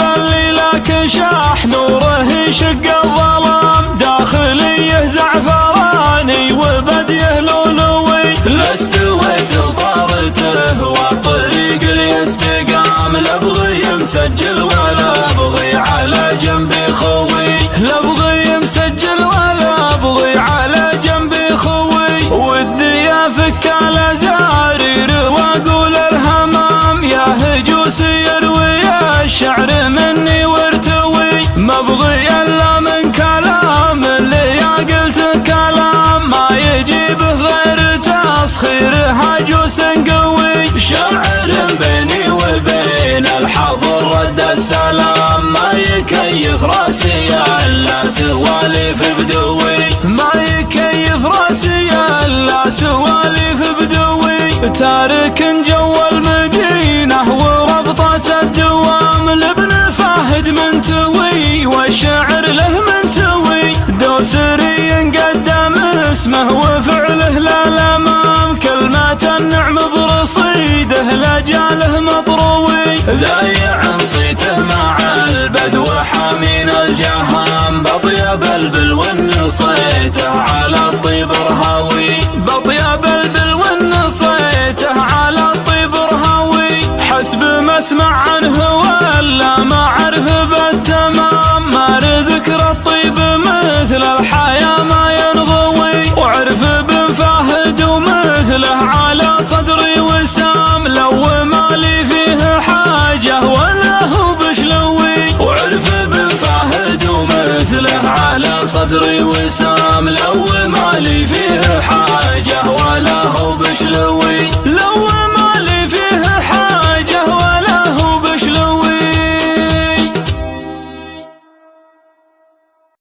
مفلي لكن شاح نوره يشق الظلام، داخليه زعفراني وبديه لؤلؤي. لاستويت لطارته والطريق ليستقام، لا ابغي مسجل ولا ابغي على جنبي خوي، لا ابغي مسجل ولا ابغي على جنبي خوي. ودي افك على زارير واقول الهمام، يا هجوسي يروي الشعر مني وارتوي. ما ابغي الا من كلام اللي يا قلت كلام، ما يجيبه غير تسخير هجوس قوي. شاعر بيني وبين الحظر رد السلام، ما يكيف راسي الا سواليف بدوي، ما يكيف راسي الا سواليف بدوي. تارك جو المدينة وربطة الدوام، لابن فهد منتوي والشعر له منتوي. دوسري قدم اسمه وفعله للامام، كلمة النعم برصيده لجاله مطروي. ذايع صيته مع البدو حامين الجهام، بطيب البلو صيته على الطيب رهاوي، بطيب البلو صيته على الطيب رهاوي. حسب ما اسمع عنه ولا ما اعرف بالتمام، ما ذكر الطيب مثل الحياة ما ينضوي. وعرف بن فهد ومثله على صدري وسام، لو مالي فيه حاجة ولا هو بشلوي. وعرف بن فهد ومثله على صدري وسام، لو مالي فيه حاجة